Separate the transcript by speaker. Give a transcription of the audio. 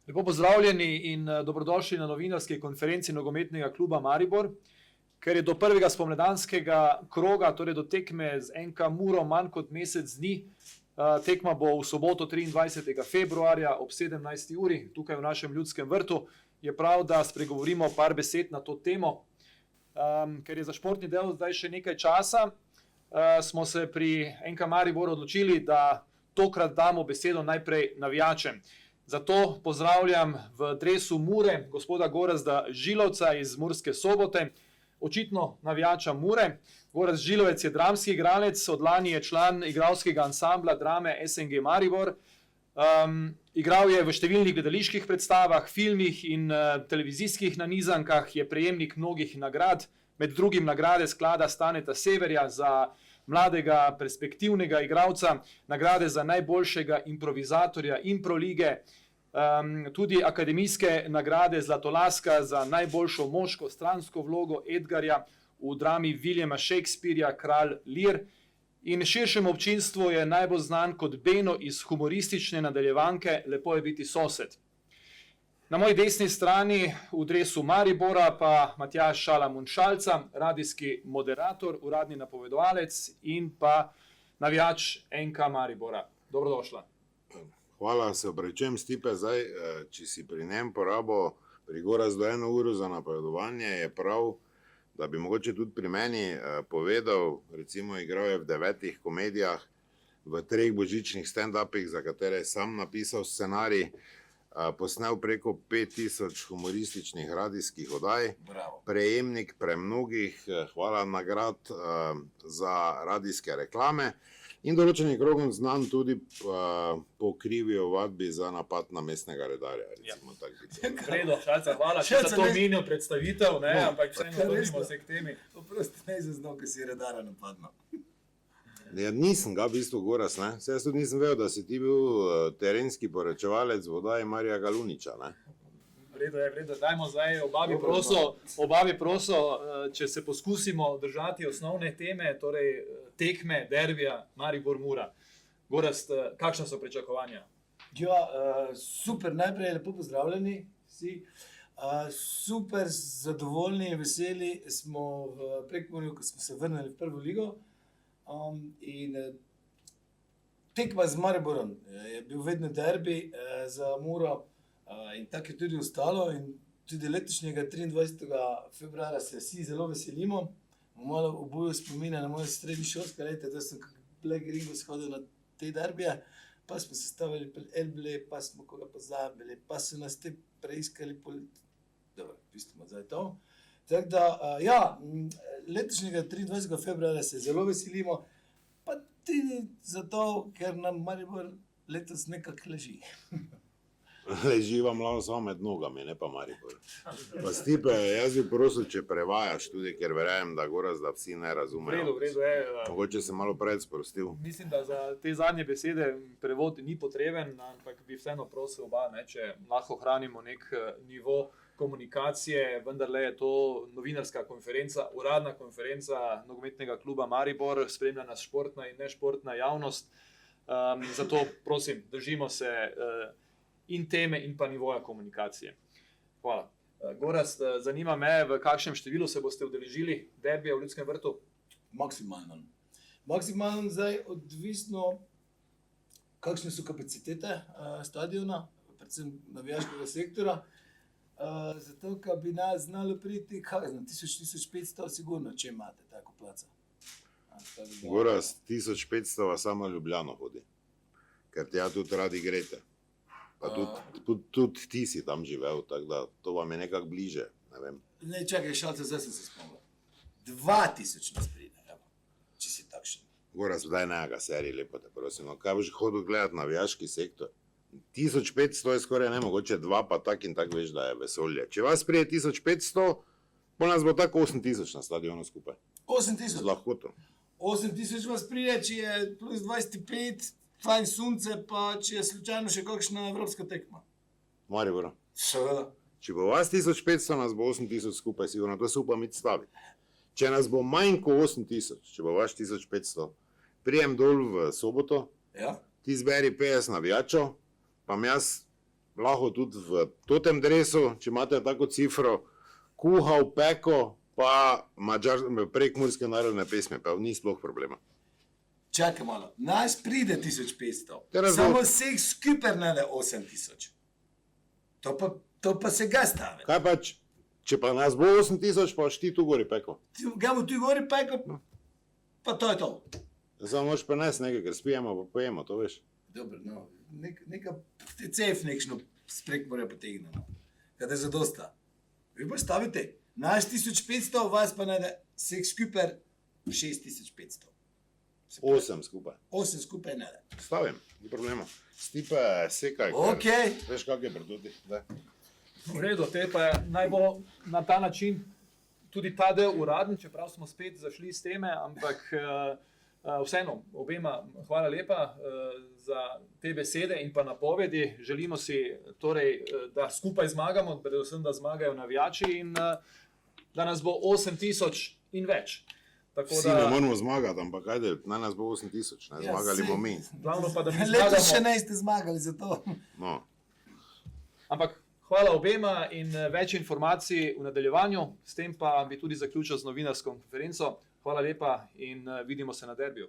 Speaker 1: Lepo pozdravljeni in dobrodošli na novinarski konferenci nogometnega kluba Maribor. Ker je do prvega spomladanskega kroga, torej do tekme z NK Muro manj kot mesec dni, tekma bo v soboto 23. februarja ob 17. uri tukaj v našem Ljudskem vrtu, je prav, da spregovorimo par besed na to temo. Ker je za športni del zdaj še nekaj časa, smo se pri NK Maribor odločili, da tokrat damo besedo najprej navijačem. Zato pozdravljam v dresu Mure gospoda Gorazda Žilovca iz Murske Sobote, očitno navijača Mure. Gorazd Žilovec je dramski igralec, od lani je član igralskega ansambla drame SNG Maribor. Igral je v številnih gledaliških predstavah, filmih in televizijskih nanizankah, je prejemnik mnogih nagrad, med drugim nagrade sklada Staneta Severja za mladega perspektivnega igralca, nagrade za najboljšega improvizatorja Improlige, tudi akademijske nagrade Zlatolaska za najboljšo moško stransko vlogo Edgarja v drami Williama Shakespearea Kralj Lear in širšemu občinstvu je najbolj znan kot Beno iz humoristične nadaljevanke Lepo je biti sosed. Na moji desni strani v dresu Maribora pa Matjaž Šalamun Šalca, radijski moderator, uradni napovedovalec in pa navijač NK Maribora. Dobrodošla.
Speaker 2: Hvala, se opravičujem, Stipe, zdaj, če si pri njem porabo pri Gorazdu 1 uro za napovedovanje, je prav, da bi mogoče tudi pri meni povedal, recimo igral je v 9 komedijah, v 3 božičnih stand-upih, za katere je sam napisal scenarij, posnel preko 5000 humorističnih radijskih oddaj, prejemnik premnogih, hvala nagrad za radijske reklame in določenih krogom znan tudi po krivi ovadbi za napad na mestnega redarja.
Speaker 1: Fredo, Šalca, hvala še za to minijo predstavitev, ampak vseeno vrnimo se k temi.
Speaker 3: Oprosti, ne zaznal, ko si redarja napadno.
Speaker 2: Ja, nisem ga v bistvu Gorazd, ne. Saj jaz tudi nisem vedel, da si ti bil terenski poročevalec v oddaji Marija Galuniča, ne.
Speaker 1: Vredo je, dajmo zdaj obavi proso, če se poskusimo držati osnovne teme, torej tekme, derbija, Maribor-Mura. Gorazd, kakšna so pričakovanja?
Speaker 3: Ja, super, najprej lepo pozdravljeni vsi. Super zadovoljni in veseli smo v Prekmurju, ko smo se vrnili v prvo ligo. In tekma z Mariborom je bil vedno derbi za Muro in tako je tudi ostalo in tudi letošnjega 23. februarja se vsi zelo veselimo. Malo oboju spomina na moje srednješolske leta, da sem kot Black Ringo shodil na te derbije, pa smo se stavili pri Elble, pa smo koga pozabili, pa so nas te preiskali Dobro, pustimo zdaj to. Tako da, ja, letošnjega 23. februarja se zelo veselimo, pa tudi zato, ker nam Maribor letos nekako leži.
Speaker 2: Leži vam lao samo med nogami, ne pa Maribor. Pa Stipe, jaz bi prosil, če prevajaš tudi, ker verjamem, da Gorazda vsi ne razumejo.
Speaker 1: V redu je.
Speaker 2: Mogoče se malo pred sprostil.
Speaker 1: Mislim, da za te zadnje besede prevod ni potreben, ampak bi vseeno prosil oba, če lahko ohranimo nek nivo komunikacije, vendarle je to novinarska konferenca, uradna konferenca nogometnega kluba Maribor, spremlja nas športna in nešportna javnost. Zato prosim, držimo se in teme in pa nivoja komunikacije. Hvala. Gorazd, zanima me, v kakšnem številu se boste udeležili derbija v Ljudskem vrtu?
Speaker 3: Maksimalno. Maksimalno zdaj odvisno, kakšne so kapacitete stadiona, predvsem navijaškega sektora. Zato, ka bi nas znalo priti, 1500 sigurno, če imate tako placa.
Speaker 2: Gorazd, 1500 vas samo Ljubljano hodi, ker tja tudi radi grete. Pa tudi ti si tam živel, tako da to vam je nekako bliže, ne vem.
Speaker 3: Ne, čakaj, Šalce, zdaj sem se spomnil. 2000 nas pride, če si takšen.
Speaker 2: Gorazd, daj nekega seriji, lepo te prosim, no, kaj boš hodil gledati navijaški sektor? 1500 je skoraj nemogoče, 2 pa tak in tak veš, da je vesolje. Če vas prije 1500, po nas bo tako 8000 na stadionu skupaj.
Speaker 3: 8000?
Speaker 2: Z lahkoto.
Speaker 3: 8000 vas prije, če je plus 25, fajn sunce, pa če je slučajno še kakšna evropska tekma.
Speaker 2: Maribor.
Speaker 3: Seveda.
Speaker 2: Če bo vas 1500, nas bo 8000 skupaj, sigurno, to se upam iti staviti. Če nas bo manj kot 8000, če bo vaš 1500, prijem dol v soboto,
Speaker 3: ja.
Speaker 2: Ti zberi 50 navijačev, pa jaz lahko tudi v totem dresu, če imate tako cifro, kuhal, peko, pa prekmurske narodne pesmi, pa ni sploh problema.
Speaker 3: Čakaj malo, nas pride 1500,
Speaker 2: Teraz
Speaker 3: samo
Speaker 2: bo-
Speaker 3: vseh skupaj nade 8000. To pa se ga stave.
Speaker 2: Kaj pa, če pa nas bo 8000, pa boš ti tu gori peko.
Speaker 3: Ga bo tu gori peko, pa to je to.
Speaker 2: Samo moš pa nes nekaj, ker spijemo, pa pojemo, to veš.
Speaker 3: Dobro, no, neka cef nekšno sprek mora potegnemo, kada je zadosta. Vi pa stavite, naš 1500, vas pa nade vseh skupaj 6500.
Speaker 2: 8 skupaj.
Speaker 3: 8 skupaj nade.
Speaker 2: Stavim, ni problema. Stipe, sekaj.
Speaker 3: Ok.
Speaker 2: Veš, kak je preduti.
Speaker 1: V redu, te pa naj bo na ta način tudi ta del uraden, čeprav smo spet zašli iz teme, ampak vseeno, obema hvala lepa za te besede in pa napovedi. Želimo si torej, da skupaj zmagamo, predvsem da zmagajo navijači in da nas bo 8000 in več. Tako
Speaker 2: Vsi ne moramo zmagati, ampak ajde, naj nas bo 8000, ne zmagali bomo mi.
Speaker 1: Glavno pa, da mi
Speaker 3: Letos še
Speaker 1: zmagamo.
Speaker 3: ne ste zmagali za to.
Speaker 2: No.
Speaker 1: Ampak hvala obema in več informacij v nadaljevanju. S tem pa bi tudi zaključil z novinarsko konferenco. Hvala lepa in vidimo se na derbiju.